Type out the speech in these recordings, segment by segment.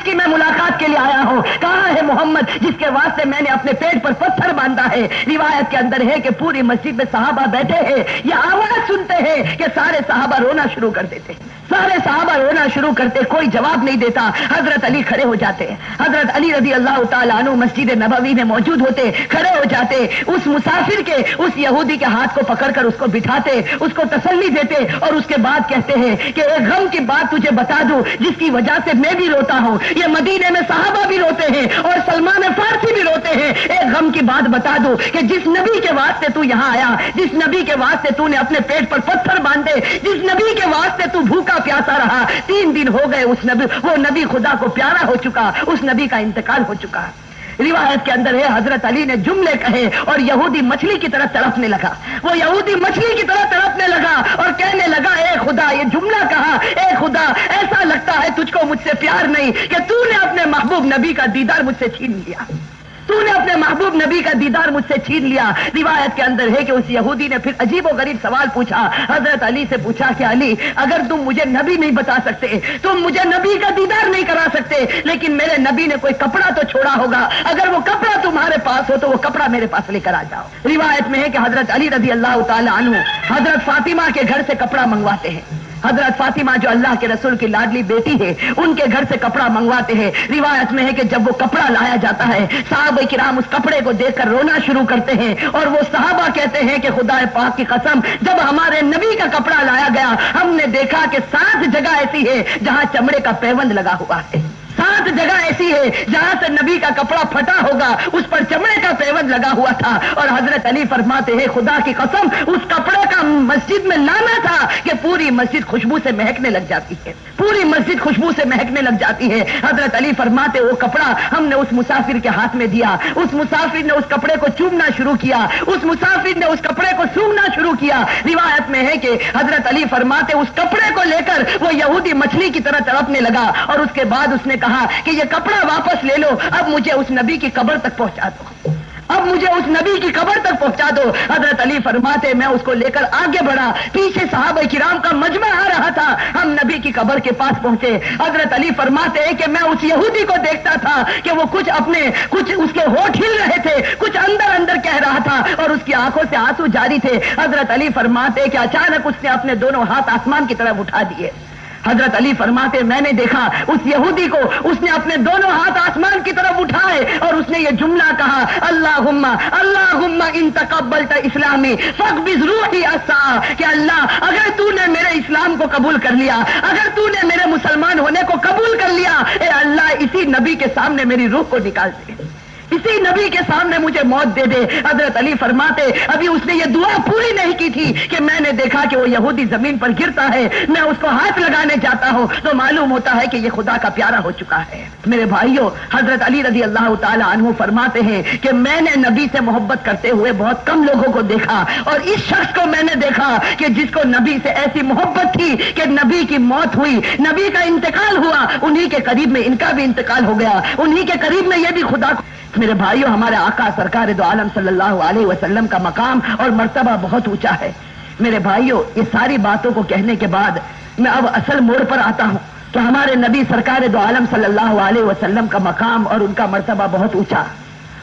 جس کی میں ملاقات کے لیے آیا ہوں؟ کہاں ہے محمد جس کے واسطے میں نے اپنے پیٹ پر پتھر باندھا ہے؟ روایت کے اندر ہے کہ پوری مسجد میں صحابہ بیٹھے ہیں، یہ آواز سنتے ہیں کہ سارے صحابہ رونا شروع کر دیتے، سارے صحابہ رونا شروع کرتے، کوئی جواب نہیں دیتا۔ حضرت علی کھڑے ہو جاتے، حضرت علی رضی اللہ تعالیٰ عنہ مسجد نبوی میں موجود ہوتے، کھڑے ہو جاتے، اس مسافر کے، اس یہودی کے ہاتھ کو پکڑ کر اس کو بٹھاتے، اس کو تسلی دیتے اور اس کے بعد کہتے ہیں کہ ایک غم کی بات تجھے بتا دوں جس کی وجہ سے میں بھی روتا ہوں، یہ مدینے میں صحابہ بھی روتے ہیں اور سلمان فارسی بھی روتے ہیں۔ ایک غم کی بات بتا دوں کہ جس نبی کے واسطے تو یہاں آیا، جس نبی کے واسطے تو نے اپنے پیٹ پر پتھر باندھے، جس نبی کے واسطے تو بھوکا پیاسا رہا، 3 دن ہو گئے، اس نبی، وہ نبی خدا کو پیارا ہو چکا، اس نبی کا انتقال ہو چکا۔ روایت کے اندر ہے حضرت علی نے جملے کہے اور یہودی مچھلی کی طرح تڑپنے لگا، وہ یہودی مچھلی کی طرح تڑپنے لگا اور کہنے لگا اے خدا، یہ جملہ کہا، اے خدا ایسا لگتا ہے تجھ کو مجھ سے پیار نہیں کہ تو نے اپنے محبوب نبی کا دیدار مجھ سے چھین لیا، تو نے اپنے محبوب نبی کا دیدار مجھ سے چھین لیا۔ روایت کے اندر ہے کہ اس یہودی نے پھر عجیب و غریب سوال پوچھا، حضرت علی سے پوچھا کہ علی اگر تم مجھے نبی نہیں بتا سکتے، تم مجھے نبی کا دیدار نہیں کرا سکتے، لیکن میرے نبی نے کوئی کپڑا تو چھوڑا ہوگا، اگر وہ کپڑا تمہارے پاس ہو تو وہ کپڑا میرے پاس لے کر آ جاؤ۔ روایت میں ہے کہ حضرت علی رضی اللہ تعالی عنہ حضرت فاطمہ کے گھر سے کپڑا منگواتے ہیں، حضرت فاطمہ جو اللہ کے رسول کی لاڈلی بیٹی ہے ان کے گھر سے کپڑا منگواتے ہیں۔ روایت میں ہے کہ جب وہ کپڑا لایا جاتا ہے صحابہ کرام اس کپڑے کو دیکھ کر رونا شروع کرتے ہیں اور وہ صحابہ کہتے ہیں کہ خدا پاک کی قسم جب ہمارے نبی کا کپڑا لایا گیا ہم نے دیکھا کہ 7 جگہ ایسی ہے جہاں چمڑے کا پیوند لگا ہوا ہے، 7 جگہ ایسی ہے جہاں سے نبی کا کپڑا پھٹا ہوگا، اس پر چمڑے کا پیوند لگا ہوا تھا۔ اور حضرت علی فرماتے ہیں خدا کی قسم اس کپڑے کا مسجد میں لانا تھا کہ پوری مسجد خوشبو سے مہکنے لگ جاتی ہے، پوری مسجد خوشبو سے مہکنے لگ جاتی ہے۔ حضرت علی فرماتے وہ کپڑا ہم نے اس مسافر کے ہاتھ میں دیا، اس مسافر نے اس کپڑے کو چومنا شروع کیا، اس مسافر نے اس کپڑے کو سونگنا شروع کیا۔ روایت میں ہے کہ حضرت علی فرماتے اس کپڑے کو لے کر وہ یہودی مچھلی کی طرح تڑپنے لگا اور اس کے بعد اس نے کہا کہ یہ کپڑا واپس لے لو، اب مجھے اس نبی کی قبر تک پہنچا دو، اب مجھے اس نبی کی قبر تک پہنچا دو۔ حضرت علی فرماتے میں اس کو لے کر آگے بڑھا، پیچھے صحابہ کرام کا مجمع آ رہا تھا، ہم نبی کی قبر کے پاس پہنچے۔ حضرت علی فرماتے ہیں کہ میں اس یہودی کو دیکھتا تھا کہ وہ کچھ اس کے ہونٹ ہل رہے تھے، کچھ اندر اندر کہہ رہا تھا اور اس کی آنکھوں سے آنسو جاری تھے۔ حضرت علی فرماتے کہ اچانک اس نے اپنے دونوں ہاتھ آسمان کی طرف اٹھا دیے۔ حضرت علی فرماتے میں نے دیکھا اس یہودی کو، اس نے اپنے دونوں ہاتھ آسمان کی طرف اٹھائے اور اس نے یہ جملہ کہا اللہم اللہم ان تقبلت اسلامی فاقبض روحی الساعہ، کہ اللہ اگر تو نے میرے اسلام کو قبول کر لیا، اگر تو نے میرے مسلمان ہونے کو قبول کر لیا، اے اللہ اسی نبی کے سامنے میری روح کو نکال دے، اسی نبی کے سامنے مجھے موت دے دے۔ حضرت علی فرماتے ابھی اس نے یہ دعا پوری نہیں کی تھی کہ میں نے دیکھا کہ وہ یہودی زمین پر گرتا ہے، میں اس کو ہاتھ لگانے جاتا ہوں تو معلوم ہوتا ہے کہ یہ خدا کا پیارا ہو چکا ہے۔ میرے بھائیوں حضرت علی رضی اللہ تعالی عنہ فرماتے ہیں کہ میں نے نبی سے محبت کرتے ہوئے بہت کم لوگوں کو دیکھا اور اس شخص کو میں نے دیکھا کہ جس کو نبی سے ایسی محبت تھی کہ نبی کی موت ہوئی، نبی کا انتقال ہوا، انہی کے قریب میں ان کا بھی انتقال ہو گیا، انہی کے قریب میں یہ بھی خدا کو۔ میرے بھائیوں ہمارے آقا سرکار دو عالم صلی اللہ علیہ وسلم کا مقام اور مرتبہ بہت اونچا ہے۔ میرے بھائیوں یہ ساری باتوں کو کہنے کے بعد میں اب اصل موڑ پر آتا ہوں کہ ہمارے نبی سرکار دو عالم صلی اللہ علیہ وسلم کا مقام اور ان کا مرتبہ بہت اونچا۔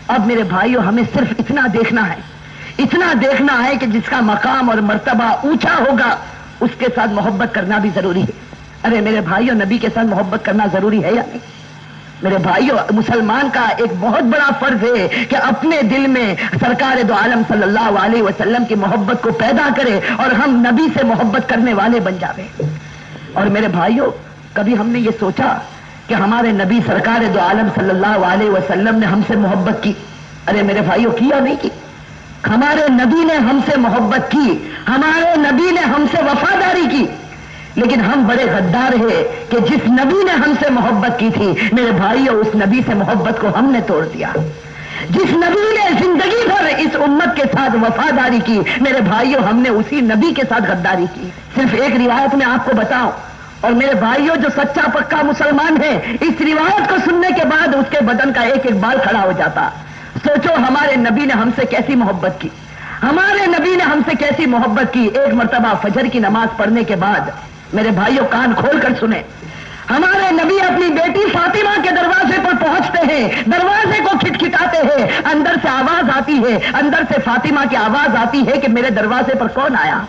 اب میرے بھائیوں ہمیں صرف اتنا دیکھنا ہے، اتنا دیکھنا ہے کہ جس کا مقام اور مرتبہ اونچا ہوگا اس کے ساتھ محبت کرنا بھی ضروری ہے۔ ارے میرے بھائیوں نبی کے ساتھ محبت کرنا ضروری ہے یا نہیں؟ میرے بھائیوں مسلمان کا ایک بہت بڑا فرض ہے کہ اپنے دل میں سرکار دو عالم صلی اللہ علیہ وسلم کی محبت کو پیدا کرے اور ہم نبی سے محبت کرنے والے بن جاویں۔ اور میرے بھائیوں کبھی ہم نے یہ سوچا کہ ہمارے نبی سرکار دو عالم صلی اللہ علیہ وسلم نے ہم سے محبت کی؟ ارے میرے بھائیوں کیا نہیں کی؟ ہمارے نبی نے ہم سے محبت کی، ہمارے نبی نے ہم سے وفاداری کی، لیکن ہم بڑے غدار ہیں کہ جس نبی نے ہم سے محبت کی تھی میرے بھائیوں اس نبی سے محبت کو ہم نے توڑ دیا۔ جس نبی نے زندگی بھر اس امت کے ساتھ وفاداری کی میرے بھائیوں ہم نے اسی نبی کے ساتھ غداری کی۔ صرف ایک روایت میں آپ کو بتاؤں، اور میرے بھائیوں جو سچا پکا مسلمان ہے اس روایت کو سننے کے بعد اس کے بدن کا ایک ایک بال کھڑا ہو جاتا۔ سوچو ہمارے نبی نے ہم سے کیسی محبت کی، ہمارے نبی نے ہم سے کیسی محبت کی۔ ایک مرتبہ فجر کی نماز پڑھنے کے بعد میرے بھائیوں کان کھول کر سنیں، ہمارے نبی اپنی بیٹی فاطمہ کے دروازے پر پہنچتے ہیں، دروازے کو کھٹکھٹاتے ہیں، اندر سے آواز آتی ہے، اندر سے فاطمہ کی آواز آتی ہے کہ میرے دروازے پر کون آیا،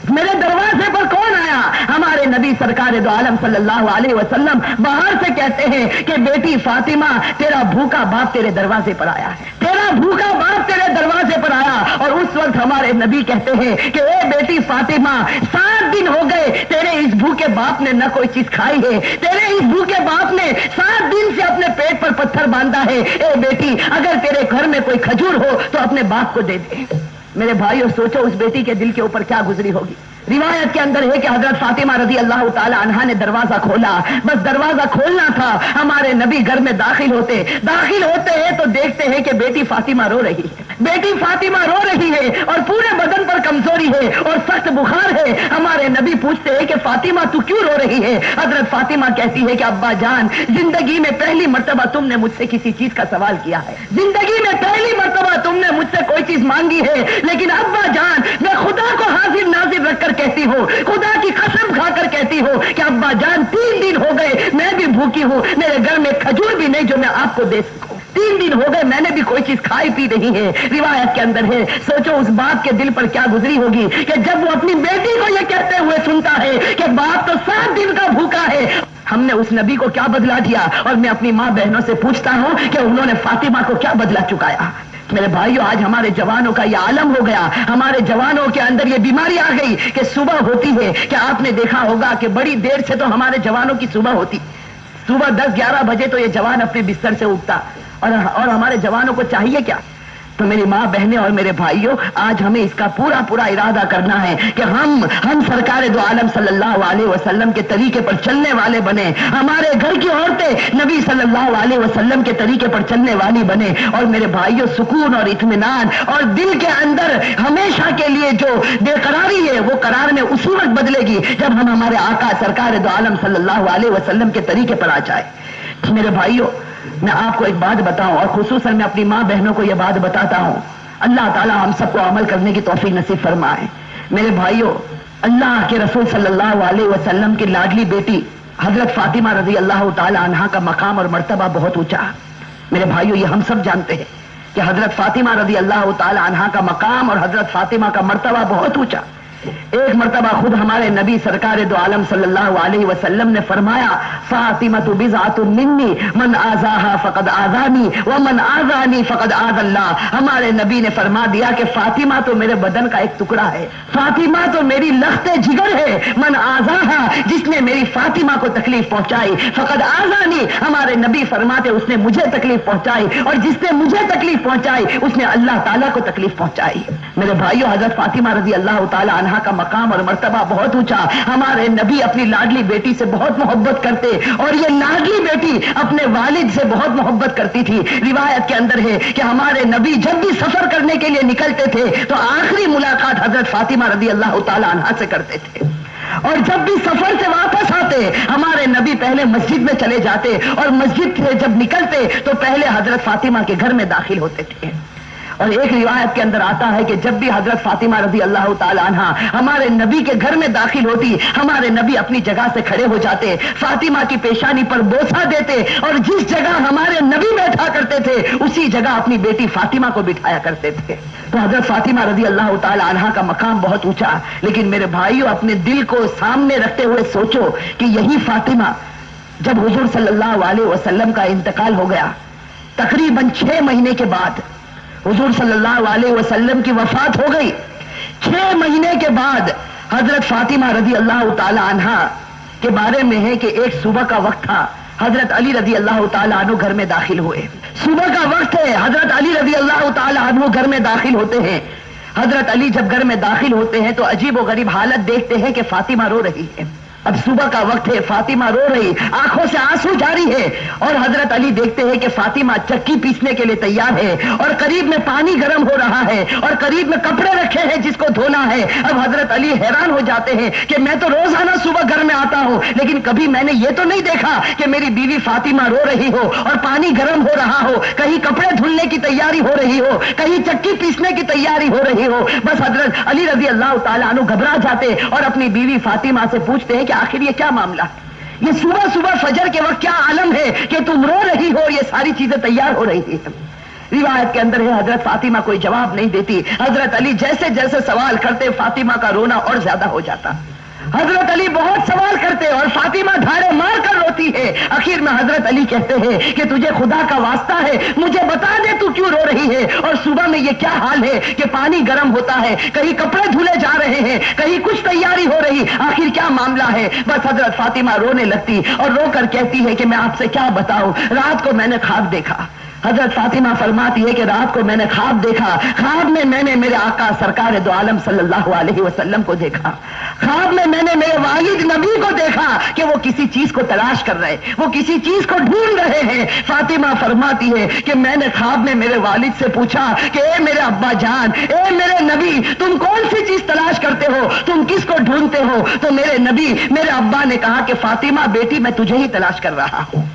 میرے دروازے پر کون آیا؟ ہمارے نبی سرکار دو عالم صلی اللہ علیہ وسلم باہر سے کہتے ہیں کہ بیٹی فاطمہ، تیرا بھوکا باپ تیرے دروازے پر آیا ہے، تیرا بھوکا باپ تیرے دروازے پر آیا۔ اور اس وقت ہمارے نبی کہتے ہیں کہ اے بیٹی فاطمہ، 7 دن ہو گئے تیرے اس بھوکے باپ نے نہ کوئی چیز کھائی ہے، تیرے اس بھوکے باپ نے 7 دن سے اپنے پیٹ پر پتھر باندھا ہے۔ اے بیٹی، اگر تیرے گھر میں کوئی کھجور ہو تو اپنے باپ کو دے دے۔ میرے بھائیو، سوچو اس بیٹی کے دل کے اوپر کیا گزری ہوگی۔ روایت کے اندر ہے کہ حضرت فاطمہ رضی اللہ تعالی عنہا نے دروازہ کھولا، بس دروازہ کھولنا تھا، ہمارے نبی گھر میں داخل ہوتے ہیں تو دیکھتے ہیں کہ بیٹی فاطمہ رو رہی ہے، بیٹی فاطمہ رو رہی ہے اور پورے بدن پر کمزوری ہے اور سخت بخار ہے۔ ہمارے نبی پوچھتے ہیں کہ فاطمہ تو کیوں رو رہی ہے؟ حضرت فاطمہ کہتی ہے کہ ابا جان، زندگی میں پہلی مرتبہ تم نے مجھ سے کسی چیز کا سوال کیا ہے، زندگی میں پہلی مرتبہ تم نے مجھ سے کوئی چیز مانگی ہے، لیکن ابا جان میں خدا کو حاضر ناظر رکھ کر کہتی ہوں، خدا کی قسم کھا کر کہتی ہوں کہ ابا جان 3 دن ہو گئے میں بھی بھوکی ہوں، میرے گھر میں کھجور بھی نہیں جو میں آپ کو دے سکوں، 3 دن ہو گئے میں نے بھی کوئی چیز کھائی پی نہیں ہے۔ روایت کے اندر ہے، سوچو اس باپ کے دل پر کیا گزری ہوگی کہ جب وہ اپنی بیٹی کو یہ کہتے ہوئے سنتا ہے کہ باپ تو 7 دن کا بھوکا ہے۔ ہم نے اس نبی کو کیا بدلا دیا، اور میں اپنی ماں بہنوں سے پوچھتا ہوں کہ انہوں نے فاطمہ کو کیا بدلا چکایا۔ میرے بھائیو، آج ہمارے جوانوں کا یہ عالم ہو گیا، ہمارے جوانوں کے اندر یہ بیماری آ گئی کہ صبح ہوتی ہے کہ آپ نے دیکھا ہوگا کہ بڑی دیر سے تو ہمارے جوانوں کی صبح ہوتی، صبح 10-11 بجے تو یہ جوان اپنے بستر سے اٹھتا، اور ہمارے جوانوں کو چاہیے کیا؟ تو میری ماں بہنیں اور میرے بھائیوں، آج ہمیں اس کا پورا ارادہ کرنا ہے کہ ہم سرکار دو عالم صلی اللہ علیہ وسلم کے طریقے پر چلنے والے بنے، ہمارے گھر کی عورتیں نبی صلی اللہ علیہ وسلم کے طریقے پر چلنے والی بنے۔ اور میرے بھائیوں، سکون اور اطمینان اور دل کے اندر ہمیشہ کے لیے جو بے قراری ہے، وہ قرار میں اسی وقت بدلے گی جب ہم ہمارے آقا سرکار دو عالم صلی اللہ علیہ وسلم کے طریقے پر آ جائے۔ میرے بھائیوں، میں آپ کو ایک بات بتاؤں، اور خصوصاً میں اپنی ماں بہنوں کو یہ بات بتاتا ہوں، اللہ تعالیٰ ہم سب کو عمل کرنے کی توفیق نصیب فرمائے۔ میرے بھائیوں، اللہ کے رسول صلی اللہ علیہ وسلم کی لاڈلی بیٹی حضرت فاطمہ رضی اللہ تعالی عنہا کا مقام اور مرتبہ بہت اونچا۔ میرے بھائیوں، یہ ہم سب جانتے ہیں کہ حضرت فاطمہ رضی اللہ تعالی عنہا کا مقام اور حضرت فاطمہ کا مرتبہ بہت اونچا۔ ایک مرتبہ خود ہمارے نبی سرکار دو عالم صلی اللہ علیہ وسلم نے فرمایا، فاطمۃ بضعۃ منی من آذاها فقد آذانی ومن آذانی فقد آذى اللہ۔ ہمارے نبی نے فرما دیا کہ فاطمہ تو میرے بدن کا ایک ٹکڑا ہے، فاطمہ تو میری لخت جگر ہے، من آذاها، جس نے میری فاطمہ کو تکلیف پہنچائی، فقد آذانی، ہمارے نبی فرماتے اس نے مجھے تکلیف پہنچائی، اور جس نے مجھے تکلیف پہنچائی اس نے اللہ تعالیٰ کو تکلیف پہنچائی۔ میرے بھائیوں، حضرت فاطمہ رضی اللہ تعالی عنہا کا مقام اور مرتبہ بہت اونچا۔ ہمارے نبی اپنی لاڈلی بیٹی سے بہت محبت کرتے، اور یہ لاڈلی بیٹی اپنے والد سے بہت محبت کرتی تھی۔ روایت کے اندر ہے کہ ہمارے نبی جب بھی سفر کرنے کے لیے نکلتے تھے تو آخری ملاقات حضرت فاطمہ رضی اللہ تعالی عنہا سے کرتے تھے، اور جب بھی سفر سے واپس آتے ہمارے نبی پہلے مسجد میں چلے جاتے، اور مسجد سے جب نکلتے تو پہلے حضرت فاطمہ کے گھر میں داخل ہوتے تھے۔ اور ایک روایت کے اندر آتا ہے کہ جب بھی حضرت فاطمہ رضی اللہ تعالی عنہا ہمارے نبی کے گھر میں داخل ہوتی، ہمارے نبی اپنی جگہ سے کھڑے ہو جاتے، فاطمہ کی پیشانی پر بوسہ دیتے، اور جس جگہ ہمارے نبی بیٹھا کرتے تھے اسی جگہ اپنی بیٹی فاطمہ کو بٹھایا کرتے تھے۔ تو حضرت فاطمہ رضی اللہ تعالی عنہا کا مقام بہت اونچا۔ لیکن میرے بھائیوں، اپنے دل کو سامنے رکھتے ہوئے سوچو کہ یہی فاطمہ جب حضور صلی اللہ علیہ وسلم کا انتقال ہو گیا، تقریباً 6 مہینے کے بعد حضور صلی اللہ علیہ وسلم کی وفات ہو گئی، 6 مہینے کے بعد حضرت فاطمہ رضی اللہ تعالی عنہا کے بارے میں ہے کہ ایک صبح کا وقت تھا، حضرت علی رضی اللہ تعالی عنہ گھر میں داخل ہوئے۔ صبح کا وقت ہے، حضرت علی رضی اللہ تعالی عنہ گھر میں داخل ہوتے ہیں۔ حضرت علی جب گھر میں داخل ہوتے ہیں تو عجیب و غریب حالت دیکھتے ہیں کہ فاطمہ رو رہی ہے۔ اب صبح کا وقت ہے، فاطمہ رو رہی، آنکھوں سے آنسو جاری ہے، اور حضرت علی دیکھتے ہیں کہ فاطمہ چکی پیسنے کے لیے تیار ہے، اور قریب میں پانی گرم ہو رہا ہے، اور قریب میں کپڑے رکھے ہیں جس کو دھونا ہے۔ اب حضرت علی حیران ہو جاتے ہیں کہ میں تو روزانہ صبح گھر میں آتا ہوں، لیکن کبھی میں نے یہ تو نہیں دیکھا کہ میری بیوی فاطمہ رو رہی ہو اور پانی گرم ہو رہا ہو، کہیں کپڑے دھلنے کی تیاری ہو رہی ہو، کہیں چکی پیسنے کی تیاری ہو رہی ہو۔ بس حضرت علی رضی اللہ تعالیٰ عنہ گھبرا جاتے اور اپنی بیوی فاطمہ سے پوچھتے ہیں کہ آخر یہ کیا معاملہ، یہ صبح صبح فجر کے وقت کیا عالم ہے کہ تم رو رہی ہو، یہ ساری چیزیں تیار ہو رہی ہیں۔ روایت کے اندر ہے حضرت فاطمہ کوئی جواب نہیں دیتی، حضرت علی جیسے جیسے سوال کرتے فاطمہ کا رونا اور زیادہ ہو جاتا۔ حضرت علی بہت سوال کرتے اور فاطمہ دھاڑے مار کر روتی ہے۔ آخر میں حضرت علی کہتے ہیں کہ تجھے خدا کا واسطہ ہے مجھے بتا دے تو کیوں رو رہی ہے، اور صبح میں یہ کیا حال ہے کہ پانی گرم ہوتا ہے، کہیں کپڑے دھلے جا رہے ہیں، کہیں کچھ تیاری ہو رہی، آخر کیا معاملہ ہے؟ بس حضرت فاطمہ رونے لگتی اور رو کر کہتی ہے کہ میں آپ سے کیا بتاؤں، رات کو میں نے خواب دیکھا۔ حضرت فاطمہ فرماتی ہے کہ رات کو میں نے خواب دیکھا، خواب میں نے میرے آقا سرکار دو عالم صلی اللہ علیہ وسلم کو دیکھا، خواب میں نے میرے والد نبی کو دیکھا کہ وہ کسی چیز کو تلاش کر رہے، وہ کسی چیز کو ڈھونڈ رہے ہیں۔ فاطمہ فرماتی ہے کہ میں نے خواب میں میرے والد سے پوچھا کہ اے میرے ابا جان، اے میرے نبی، تم کون سی چیز تلاش کرتے ہو، تم کس کو ڈھونڈتے ہو؟ تو میرے نبی، میرے ابا نے کہا کہ فاطمہ بیٹی میں تجھے ہی تلاش کر رہا ہوں،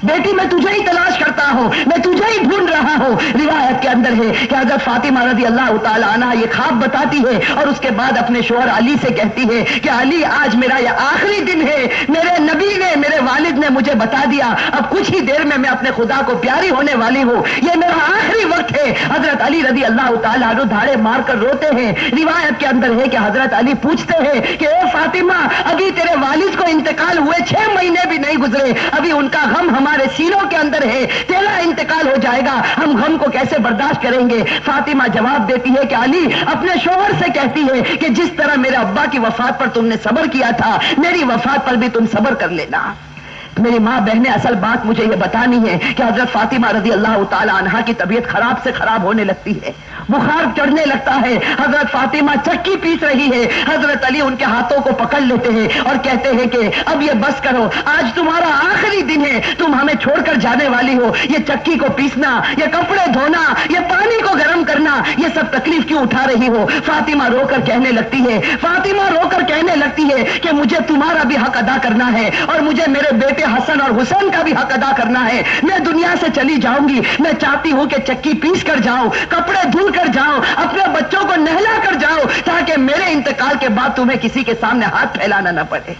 بیٹی میں تجھے ہی تلاش کرتا ہوں، میں تجھے ہی ڈھونڈ رہا ہوں۔ روایت کے اندر ہے کہ حضرت فاطمہ رضی اللہ تعالی عنہ یہ خواب بتاتی ہے اور اس کے بعد اپنے شوہر علی سے کہتی ہے کہ علی آج میرا یہ آخری دن ہے، میرے نبی نے، میرے والد نے مجھے بتا دیا، اب کچھ ہی دیر میں اپنے خدا کو پیاری ہونے والی ہوں، یہ میرا آخری وقت ہے۔ حضرت علی رضی اللہ تعالی عنہ دھاڑے مار کر روتے ہیں۔ روایت کے اندر ہے کہ حضرت علی پوچھتے ہیں کہ اے فاطمہ، ابھی تیرے والد کو انتقال ہوئے 6 مہینے بھی نہیں گزرے، ابھی ان کا غم ہمارے سینوں کے اندر ہے، تیرا انتقال ہو جائے گا، ہم غم کو کیسے برداشت کریں گے؟ فاطمہ جواب دیتی ہے کہ علی اپنے شوہر سے کہتی ہے کہ جس طرح میرے ابا کی وفات پر تم نے صبر کیا تھا، میری وفات پر بھی تم صبر کر لینا۔ میری ماں بہنیں، اصل بات مجھے یہ بتانی ہے کہ حضرت فاطمہ رضی اللہ تعالی عنہا کی طبیعت خراب سے خراب ہونے لگتی ہے، بخار چڑھنے لگتا ہے، حضرت فاطمہ چکی پیس رہی ہے، حضرت علی ان کے ہاتھوں کو پکڑ لیتے ہیں اور کہتے ہیں کہ اب یہ بس کرو، آج تمہارا آخری دن ہے، تم ہمیں چھوڑ کر جانے والی ہو، یہ چکی کو پیسنا، یہ کپڑے دھونا، یہ پانی کو گرم کرنا، یہ سب تکلیف کیوں اٹھا رہی ہو؟ فاطمہ رو کر کہنے لگتی ہے، فاطمہ رو کر کہنے لگتی ہے کہ مجھے تمہارا بھی حق ادا کرنا ہے اور مجھے میرے بیٹے حسن اور حسین کا بھی حق ادا کرنا ہے، میں دنیا سے چلی جاؤں گی، میں چاہتی ہوں کہ چکی پیس کر جاؤں، کپڑے دھل کر جاؤں، اپنے بچوں کو نہلا کر جاؤں، تاکہ میرے انتقال کے بعد تمہیں کسی کے سامنے ہاتھ پھیلانا نہ پڑے،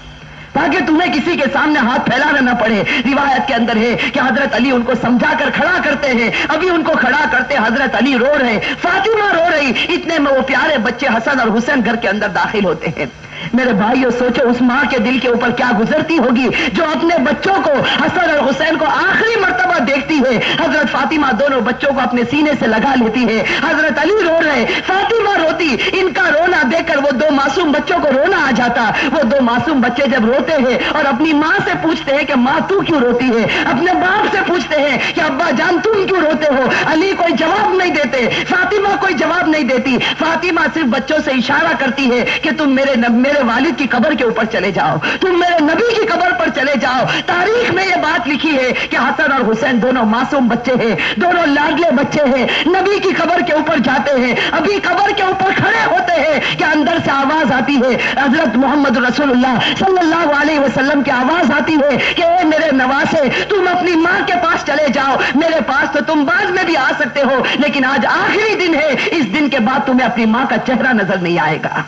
تاکہ تمہیں کسی کے سامنے ہاتھ پھیلانا نہ پڑے۔ روایت کے اندر ہے کہ حضرت علی ان کو سمجھا کر کھڑا کرتے ہیں، ابھی ان کو کھڑا کرتے حضرت علی رو رہے، فاطمہ رو رہی، اتنے میں وہ پیارے بچے حسن اور حسین گھر کے اندر داخل ہوتے ہیں۔ میرے بھائیو سوچو اس ماں کے دل کے اوپر کیا گزرتی ہوگی جو اپنے بچوں کو حسن اور حسین کو آخری مرتبہ دیکھتی ہے۔ حضرت فاطمہ دونوں بچوں کو اپنے سینے سے لگا لیتی ہے، حضرت علی رو رہے، فاطمہ روتی، ان کا رونا دیکھ کر وہ 2 معصوم بچوں کو رونا آ جاتا۔ وہ 2 معصوم بچے جب روتے ہیں اور اپنی ماں سے پوچھتے ہیں کہ ماں تو کیوں روتی ہے، اپنے باپ سے پوچھتے ہیں کہ ابا جان تم کیوں روتے ہو، علی کوئی جواب نہیں دیتے، فاطمہ کوئی جواب نہیں دیتی، فاطمہ صرف بچوں سے اشارہ کرتی ہے کہ تم میرے والد کی قبر کے اوپر چلے جاؤ، تم میرے نبی کی قبر پر چلے جاؤ۔ تاریخ میں یہ بات لکھی ہے کہ حسن اور حسین دونوں معصوم بچے ہیں، دونوں لاڈلے بچے ہیں، نبی کی قبر کے اوپر جاتے ہیں، ابھی قبر کے اوپر کھڑے ہوتے ہیں کہ اندر سے آواز آتی ہے، حضرت محمد رسول اللہ صلی اللہ علیہ وسلم کی آواز آتی ہے کہ اے میرے نواسے، تم اپنی ماں کے پاس چلے جاؤ، میرے پاس تو تم بعد میں بھی آ سکتے ہو، لیکن آج آخری دن ہے، اس دن کے بعد تمہیں اپنی ماں کا چہرہ نظر نہیں آئے گا۔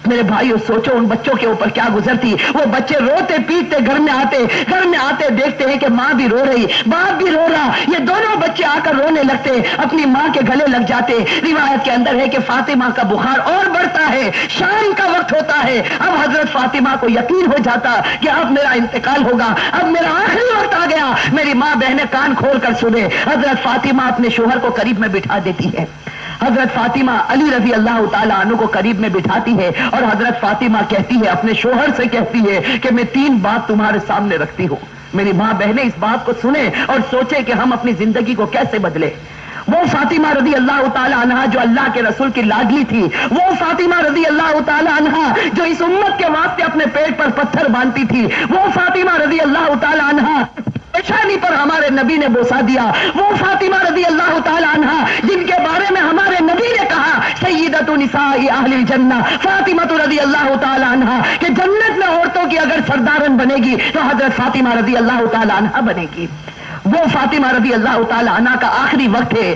میرے بھائیو سوچو ان بچوں کے اوپر کیا گزرتی، وہ بچے روتے پیٹتے گھر میں آتے دیکھتے ہیں کہ ماں بھی رو رہی، باپ بھی رو رہا، یہ دونوں بچے آ کر رونے لگتے، اپنی ماں کے گلے لگ جاتے۔ روایت کے اندر ہے کہ فاطمہ کا بخار اور بڑھتا ہے، شام کا وقت ہوتا ہے، اب حضرت فاطمہ کو یقین ہو جاتا کہ اب میرا انتقال ہوگا، اب میرا آخری وقت آ گیا۔ میری ماں بہنیں کان کھول کر سنے، حضرت فاطمہ اپنے شوہر کو قریب میں بٹھا دیتی ہے، حضرت فاطمہ علی رضی اللہ تعالی عنہ کو قریب میں بٹھاتی ہے اور حضرت فاطمہ کہتی ہے، اپنے شوہر سے کہتی ہے کہ میں 3 بات تمہارے سامنے رکھتی ہوں۔ میری ماں بہنیں اس بات کو سنیں اور سوچیں کہ ہم اپنی زندگی کو کیسے بدلے۔ وہ فاطمہ رضی اللہ تعالی عنہا جو اللہ کے رسول کی لاڈلی تھی، وہ فاطمہ رضی اللہ تعالی عنہا جو اس امت کے واسطے اپنے پیٹ پر پتھر باندھتی تھی، وہ فاطمہ رضی اللہ تعالی عنہا پیشانی پر ہمارے نبی نے بوسا دیا، وہ فاطمہ رضی اللہ تعالی عنہا جن کے بارے میں ہمارے نبی نے کہا سیدۃ نساء اہل الجنہ فاطمہ رضی اللہ تعالی عنہا کہ جنت میں عورتوں کی اگر سردارن بنے گی تو حضرت فاطمہ رضی اللہ تعالی عنہا بنے گی۔ وہ فاطمہ رضی اللہ تعالی عنہ کا آخری وقت ہے،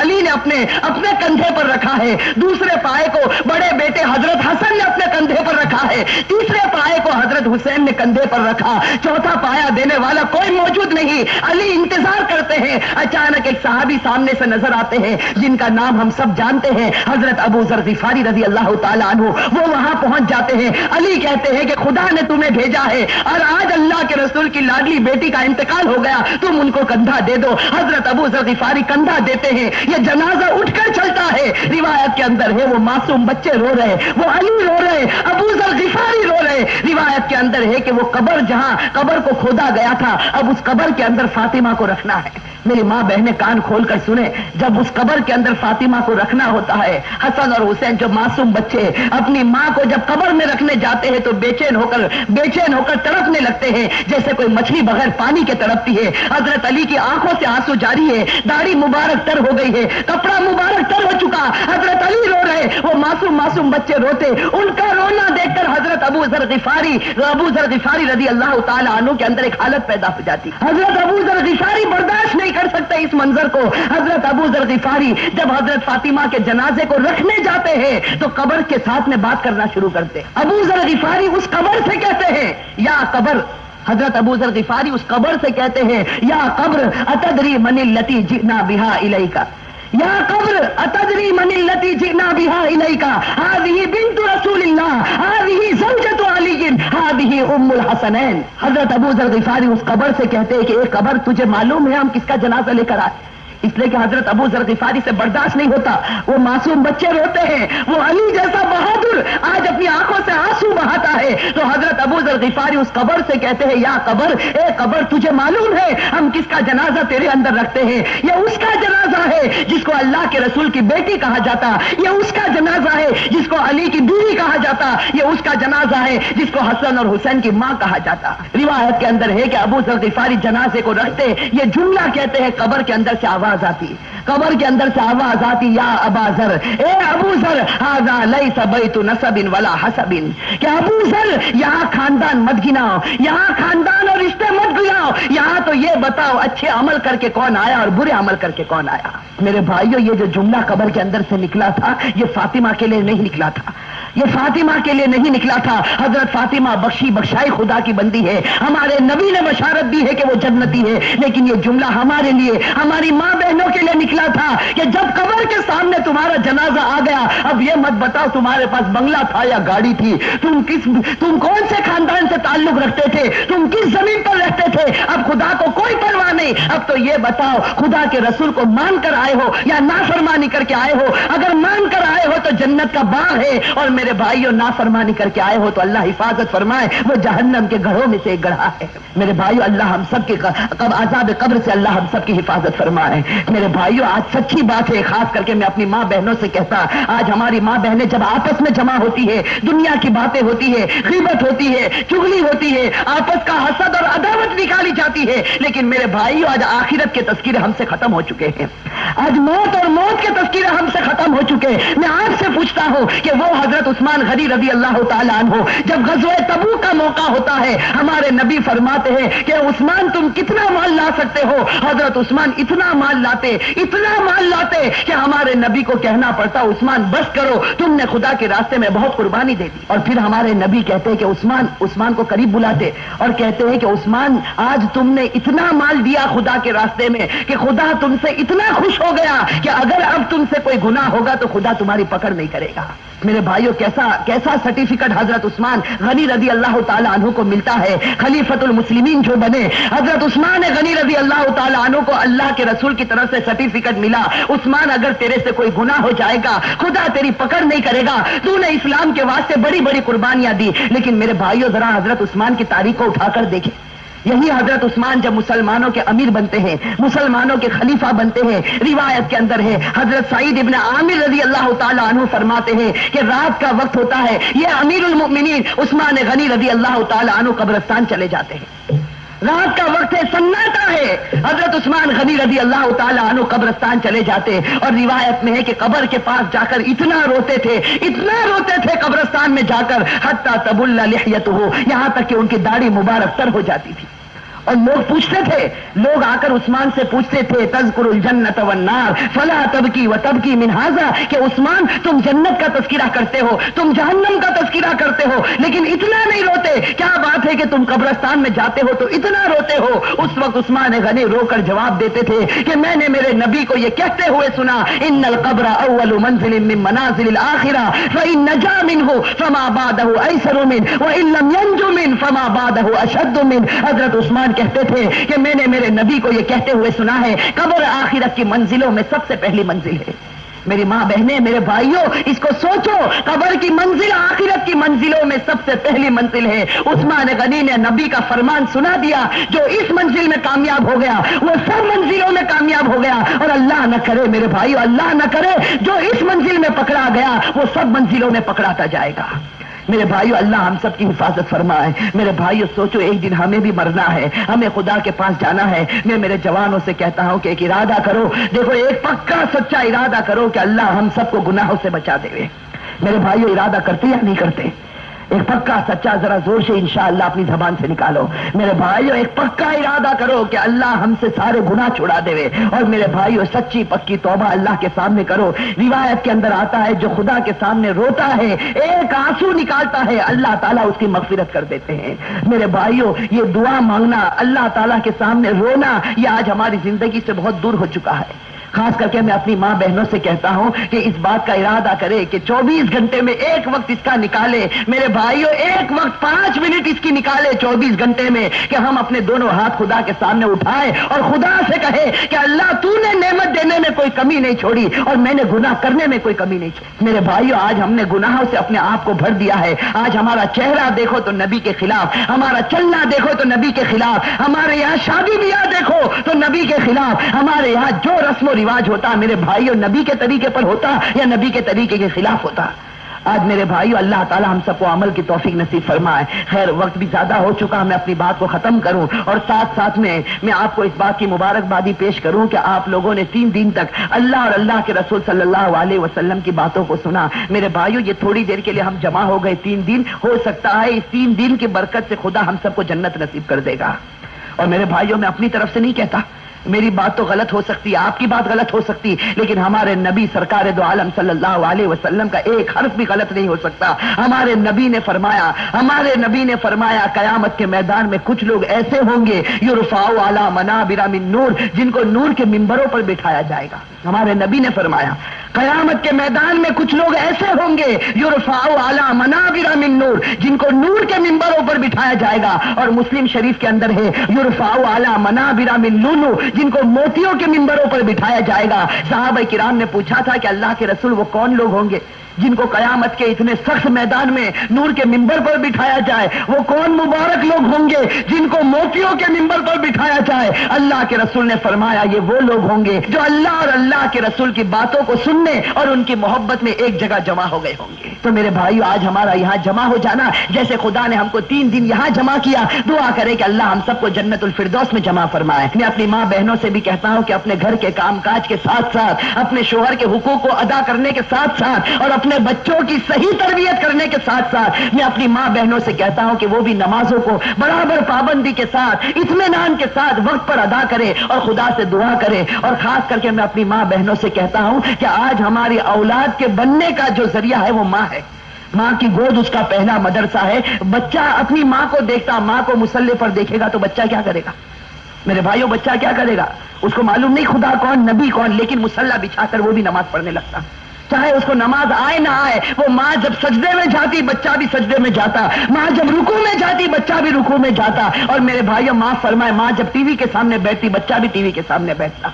علی نے اپنے کندھے پر رکھا ہے، دوسرے پائے کو بڑے بیٹے حضرت حسن نے اپنے کندھے پر رکھا ہے، تیسرے پائے کو حضرت حسین نے کندھے پر رکھا، چوتھا پایا دینے والا کوئی موجود نہیں۔ علی انتظار کرتے ہیں، اچانک ایک صحابی سامنے سے نظر آتے ہیں جن کا نام ہم سب جانتے ہیں، حضرت ابو ذر غفاری رضی اللہ تعالی عنہ۔ وہ وہاں پہنچ جاتے ہیں، علی کہتے ہیں کہ خدا نے تمہیں بھیجا ہے اور آج اللہ کے رسول کی لاڈلی بیٹی کا انتقال ہو گیا، تم ان کو کندھا دے دو۔ حضرت ابو ذر غفاری کندھا دیتے ہیں، یہ جنازہ اٹھ کر چلتا ہے۔ روایت کے اندر ہے وہ معصوم بچے رو رہے، وہ علی رو رہے، ابو ذر غفاری رو رہے۔ روایت کے اندر ہے کہ وہ جہاں قبر کو کھودا گیا تھا، اب اس قبر کے اندر فاطمہ کو رکھنا ہے۔ میری ماں بہنیں کان کھول کر سنیں، جب اس قبر کے اندر فاطمہ کو رکھنا ہوتا ہے، حسن اور حسین جو معصوم بچے اپنی ماں کو جب قبر میں رکھنے جاتے ہیں تو بے چین ہو کر تڑپنے لگتے ہیں جیسے کوئی مچھلی بغیر پانی کے تڑپتی ہے۔ حضرت علی کی آنکھوں سے آنسو جاری ہے، داڑھی مبارک تر ہو گئی ہے، کپڑا مبارک تر ہو چکا، حضرت علی رو رہے، وہ معصوم بچے روتے۔ ان کا رونا دیکھ کر حضرت ابو ذر غفاری رضی اللہ تعالی عنہ کے اندر ایک حالت پیدا ہو جاتی۔ حضرت ابو ذر غفاری برداشت نہیں کر سکتے اس منظر کو۔ حضرت ابو ذر غفاری جب حضرت فاطمہ کے جنازے کو رکھنے جاتے ہیں تو قبر کے ساتھ میں بات کرنا شروع کرتے۔ ابو ذر غفاری اس قبر سے کہتے ہیں، یا قبر، حضرت ابو ذر غفاری اس قبر سے کہتے ہیں، یا قبر اتدری من التی جئنا بہا الیک، یا قبر اتدری من التی جئنا بہا الیک، هذه بنت رسول اللہ، هذه زوجۃ علی، هذه ام الحسنین۔ حضرت ابو ذر غفاری اس قبر سے کہتے ہیں کہ اے قبر، تجھے معلوم ہے ہم کس کا جنازہ لے کر آئے؟ اس لیے کہ حضرت ابو ذر غفاری سے برداشت نہیں ہوتا، وہ معصوم بچے روتے ہیں، وہ علی جیسا بہادر آج اپنی آنکھوں سے آنسو بہاتا ہے، تو حضرت ابو ذر غفاری اس قبر سے کہتے ہیں، یا قبر، اے قبر، تجھے معلوم ہے ہم کس کا جنازہ تیرے اندر رکھتے ہیں؟ یہ اس کا جنازہ ہے جس کو اللہ کے رسول کی بیٹی کہا جاتا، یہ اس کا جنازہ ہے جس کو علی کی بیوی کہا جاتا، یہ اس کا جنازہ ہے جس کو حسن اور حسین کی ماں کہا جاتا۔ روایت کے اندر ہے کہ ابو ذر غفاری جنازے کو رکھتے، یہ جملہ کہتے ہیں، قبر کے اندر سے آواز آتی، قبر کے اندر سے آواز آتی، یا ابا ذر، اے ابو ذر، ھذا لیس بیت نسب ولا حسب، کہ ابو ذر یہاں خاندان مت گناؤ، یہاں خاندان اور رشتے مت گناؤ، یہاں تو یہ بتاؤ اچھے عمل کر کے کون آیا اور برے عمل کر کے کون آیا۔ میرے بھائیوں، یہ جو جملہ قبر کے اندر سے نکلا تھا، یہ فاطمہ کے لیے نہیں نکلا تھا، یہ فاطمہ کے لیے نہیں نکلا تھا۔ حضرت فاطمہ بخشائی خدا کی بندی ہے، ہمارے نبی نے بشارت دی ہے کہ وہ جنتی ہے، لیکن یہ جملہ ہمارے لیے، ہماری ماں بہنوں کے لیے نکلا تھا کہ جب قبر کے سامنے تمہارا جنازہ آ گیا، اب یہ مت بتاؤ تمہارے پاس بنگلہ تھا یا گاڑی تھی، تم کون سے خاندان سے تعلق رکھتے تھے، تم کس زمین پر رہتے تھے، اب خدا کو کوئی پرواہ نہیں۔ اب تو یہ بتاؤ خدا کے رسول کو مان کر آئے ہو یا نافرمانی کر کے آئے ہو؟ اگر مان کر آئے ہو تو جنت کا باغ ہے، اور میرے بھائیوں نافرمانی کر کے آئے ہو تو اللہ حفاظت فرمائے، وہ جہنم کے گڑھوں میں سے ایک گڑھا ہے۔ میرے بھائیوں، اللہ ہم سب کی عذاب قبر سے اللہ ہم سب کی حفاظت فرمائے۔ میرے بھائیوں، آج سچی بات ہے، خاص کر کے میں اپنی ماں بہنوں سے کہتا، آج ہماری ماں بہنیں جب آپس میں جمع ہوتی ہے، دنیا کی باتیں ہوتی ہے، غیبت ہوتی ہے، چغلی ہوتی ہے، آپس کا حسد اور عداوت نکالی جاتی ہے، لیکن میرے بھائیوں آج آخرت کے تذکرے ہم سے ختم ہو چکے ہیں، آج موت اور موت کے تذکرے ہم سے ختم ہو چکے۔ میں آپ سے پوچھتا ہوں کہ وہ حضرت عثمان غنی رضی اللہ تعالیٰ عنہ، جب غزوہ تبوک کا موقع ہوتا ہے، ہمارے نبی فرماتے ہیں کہ عثمان تم کتنا مال لا سکتے ہو؟ حضرت عثمان اتنا مال لاتے کہ ہمارے نبی کو کہنا پڑتا، عثمان بس کرو، تم نے خدا کے راستے میں بہت قربانی دے دی۔ اور پھر ہمارے نبی کہتے ہیں کہ عثمان کو قریب بلاتے اور کہتے ہیں کہ عثمان، آج تم نے اتنا مال دیا خدا کے راستے میں کہ خدا تم سے اتنا خوش ہو گیا کہ اگر اب تم سے کوئی گناہ ہوگا تو خدا تمہاری پکڑ نہیں کرے گا۔ میرے بھائیوں، کیسا سرٹیفکیٹ حضرت عثمان غنی رضی اللہ تعالیٰ عنہ کو ملتا ہے، خلیفۃ المسلمین جو بنے۔ حضرت عثمان غنی رضی اللہ تعالیٰ عنہ کو اللہ کے رسول کی طرف سے سرٹیفکیٹ ملا، عثمان اگر تیرے سے کوئی گناہ ہو جائے گا خدا تیری پکڑ نہیں کرے گا، تو نے اسلام کے واسطے بڑی بڑی قربانیاں دی۔ لیکن میرے بھائیوں، ذرا حضرت عثمان کی تاریخ کو اٹھا کر دیکھیں، یہی حضرت عثمان جب مسلمانوں کے امیر بنتے ہیں، مسلمانوں کے خلیفہ بنتے ہیں، روایت کے اندر ہے حضرت سعید ابن عامر رضی اللہ تعالیٰ عنہ فرماتے ہیں کہ رات کا وقت ہوتا ہے، یہ امیر المؤمنین عثمان غنی رضی اللہ تعالیٰ عنہ قبرستان چلے جاتے ہیں، رات کا وقت ہے، سناٹا ہے، حضرت عثمان غنی رضی اللہ تعالیٰ عنہ قبرستان چلے جاتے، اور روایت میں ہے کہ قبر کے پاس جا کر اتنا روتے تھے قبرستان میں جا کر، حتی تبل لحیتہ، یہاں تک کہ ان کی داڑھی مبارک تر ہو جاتی تھی۔ اور لوگ پوچھتے تھے، لوگ آ کر عثمان سے پوچھتے تھے تذکر الجنت والنار فلا تبکی وتبکی من ھذا، کہ عثمان تم جنت کا تذکرہ کرتے ہو، تم جہنم کا تذکرہ کرتے ہو، لیکن اتنا نہیں روتے، کیا بات ہے کہ تم قبرستان میں جاتے ہو تو اتنا روتے ہو؟ اس وقت عثمان غنی رو کر جواب دیتے تھے کہ میں نے میرے نبی کو یہ کہتے ہوئے سنا، ان القبر اول منزل من منازل الاخرہ فان نجا منه فما بعده ایسر منه وان لم ينج منه فما بعده اشد منه۔ حضرت عثمان کہتے تھے کہ میں نے میرے نبی کو یہ کہتے ہوئے سنا ہے، قبر آخرت کی منزلوں میں سب سے پہلی منزل ہے۔ میری ماں بہنیں، میرے بھائیوں، اس کو سوچو، قبر کی منزل آخرت کی منزلوں میں سب سے پہلی منزل ہے۔ عثمان غنی نے نبی کا فرمان سنا دیا، جو اس منزل میں کامیاب ہو گیا وہ سب منزلوں میں کامیاب ہو گیا، اور اللہ نہ کرے میرے بھائیوں، اللہ نہ کرے جو اس منزل میں پکڑا گیا وہ سب منزلوں میں پکڑاتا جائے گا۔ میرے بھائیو، اللہ ہم سب کی حفاظت فرمائے۔ میرے بھائیو سوچو، ایک دن ہمیں بھی مرنا ہے، ہمیں خدا کے پاس جانا ہے۔ میں میرے جوانوں سے کہتا ہوں کہ ایک ارادہ کرو، دیکھو ایک پکا سچا ارادہ کرو کہ اللہ ہم سب کو گناہوں سے بچا دے۔ میرے بھائیو ارادہ کرتے یا نہیں کرتے؟ ایک پکا سچا ذرا زور سے انشاءاللہ اپنی زبان سے نکالو۔ میرے بھائیو ایک پکا ارادہ کرو کہ اللہ ہم سے سارے گناہ چھڑا دے۔ اور میرے بھائیو سچی پکی توبہ اللہ کے سامنے کرو۔ روایت کے اندر آتا ہے جو خدا کے سامنے روتا ہے، ایک آنسو نکالتا ہے، اللہ تعالیٰ اس کی مغفرت کر دیتے ہیں۔ میرے بھائیو یہ دعا مانگنا، اللہ تعالیٰ کے سامنے رونا، یہ آج ہماری زندگی سے بہت دور ہو چکا ہے۔ خاص کر کے میں اپنی ماں بہنوں سے کہتا ہوں کہ اس بات کا ارادہ کرے کہ 24 گھنٹے میں ایک وقت اس کا نکالے۔ میرے بھائیوں ایک وقت 5 منٹ اس کی نکالے 24 گھنٹے میں، کہ ہم اپنے دونوں ہاتھ خدا کے سامنے اٹھائے اور خدا سے کہے کہ اللہ تو نے نعمت دینے میں کوئی کمی نہیں چھوڑی اور میں نے گناہ کرنے میں کوئی کمی نہیں چھوڑی۔ میرے بھائیوں آج ہم نے گناہوں سے اپنے آپ کو بھر دیا ہے۔ آج ہمارا چہرہ دیکھو تو نبی کے خلاف، ہمارا چلنا دیکھو تو نبی کے خلاف، ہمارے یہاں شادی بیاہ دیکھو تو نبی کے خلاف، ہمارے یہاں جو رسم و رواج ہوتا میرے بھائیوں نبی کے طریقے پر ہوتا یا نبی کے طریقے کے خلاف ہوتا؟ آج میرے بھائیوں اللہ تعالی ہم سب کو عمل کی توفیق نصیب فرمائے۔ خیر وقت بھی زیادہ ہو چکا، میں اپنی بات کو ختم کروں اور ساتھ ساتھ میں آپ کو اس بات کی مبارکبادی پیش کروں کہ آپ لوگوں نے 3 دن تک اللہ اور اللہ کے رسول صلی اللہ علیہ وسلم کی باتوں کو سنا۔ میرے بھائیوں یہ تھوڑی دیر کے لیے ہم جمع ہو گئے 3 دن، ہو سکتا ہے اس 3 دن کی برکت سے خدا ہم سب کو جنت نصیب کر دے گا۔ اور میرے بھائیوں میں اپنی طرف سے نہیں کہتا، میری بات تو غلط ہو سکتی، آپ کی بات غلط ہو سکتی، لیکن ہمارے نبی سرکار دو عالم صلی اللہ علیہ وسلم کا ایک حرف بھی غلط نہیں ہو سکتا۔ ہمارے نبی نے فرمایا قیامت کے میدان میں کچھ لوگ ایسے ہوں گے یرفعوا علی منابر من نور، جن کو نور کے منبروں پر بٹھایا جائے گا۔ ہمارے نبی نے فرمایا قیامت کے میدان میں کچھ لوگ ایسے ہوں گے یرفعوا علی منابر من نور، جن کو نور کے منبروں پر بٹھایا جائے گا۔ اور مسلم شریف کے اندر ہے یرفعوا علی منابر من لؤلؤ، جن کو موتیوں کے منبروں پر بٹھایا جائے گا۔ صحابہ کرام نے پوچھا تھا کہ اللہ کے رسول وہ کون لوگ ہوں گے جن کو قیامت کے اتنے سخت میدان میں نور کے منبر پر بٹھایا جائے؟ وہ کون مبارک لوگ ہوں گے جن کو موتیوں کے منبر پر بٹھایا جائے؟ اللہ کے رسول نے فرمایا یہ وہ لوگ ہوں گے جو اللہ اور اللہ کے رسول کی باتوں کو سننے اور ان کی محبت میں ایک جگہ جمع ہو گئے ہوں گے۔ تو میرے بھائیو آج ہمارا یہاں جمع ہو جانا، جیسے خدا نے ہم کو 3 دن یہاں جمع کیا، دعا کرے کہ اللہ ہم سب کو جنت الفردوس میں جمع فرمائے۔ میں اپنی ماں بہنوں سے بھی کہتا ہوں کہ اپنے گھر کے کام کاج کے ساتھ ساتھ، اپنے شوہر کے حقوق کو ادا کرنے کے ساتھ ساتھ اور اپنے بچوں کی صحیح تربیت کرنے کے ساتھ ساتھ میں اپنی ماں بہنوں سے کہتا ہوں کہ وہ بھی نمازوں کو برابر پابندی کے ساتھ، اطمینان کے ساتھ وقت پر ادا کرے اور خدا سے دعا کرے۔ اور خاص کر کے میں اپنی ماں بہنوں سے کہتا ہوں کہ آج ہماری اولاد کے بننے کا جو ذریعہ ہے وہ ماں ہے۔ ماں کی گود اس کا پہلا مدرسہ ہے۔ بچہ اپنی ماں کو دیکھتا، ماں کو مصلی پر دیکھے گا تو بچہ کیا کرے گا؟ میرے بھائیوں بچہ کیا کرے گا؟ اس کو معلوم نہیں خدا کون، نبی کون، لیکن مصلی بچھا کر وہ بھی نماز پڑھنے لگتا، چاہے اس کو نماز آئے نہ آئے۔ وہ ماں جب سجدے میں جاتی بچہ بھی سجدے میں جاتا، ماں جب رکوع میں جاتی بچہ بھی رکوع میں جاتا۔ اور میرے بھائیوں معاف فرمائے، ماں جب ٹی وی کے سامنے بیٹھتی بچہ بھی ٹی وی کے سامنے بیٹھتا۔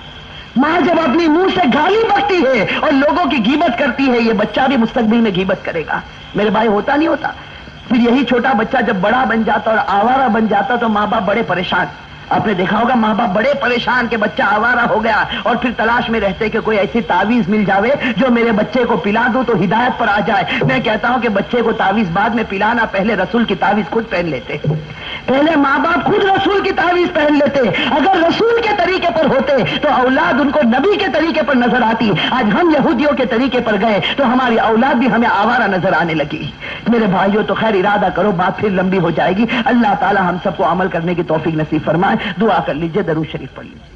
ماں جب اپنی منہ سے گالی بکتی ہے اور لوگوں کی غیبت کرتی ہے، یہ بچہ بھی مستقبل میں غیبت کرے گا۔ میرے بھائی ہوتا نہیں ہوتا؟ پھر یہی چھوٹا بچہ جب بڑا بن جاتا اور آوارہ بن جاتا تو ماں باپ بڑے پریشان۔ آپ نے دیکھا ہوگا ماں باپ بڑے پریشان کہ بچہ آوارہ ہو گیا، اور پھر تلاش میں رہتے کہ کوئی ایسی تعویذ مل جاوے جو میرے بچے کو پلا دوں تو ہدایت پر آ جائے۔ میں کہتا ہوں کہ بچے کو تعویذ بعد میں پلانا، پہلے رسول کی تعویذ خود پہن لیتے۔ پہلے ماں باپ خود رسول کی تعویذ پہن لیتے، اگر رسول کے طریقے پر ہوتے تو اولاد ان کو نبی کے طریقے پر نظر آتی. آج ہم یہودیوں کے طریقے پر گئے تو ہماری اولاد بھی ہمیں آوارہ نظر آنے لگی. میرے بھائیوں تو خیر ارادہ کرو، بات پھر لمبی ہو جائے گی. اللہ تعالی ہم سب کو عمل کرنے کی توفیق نصیب فرمائے. دعا کر لیجئے، درود شریف پڑھ لیجئے.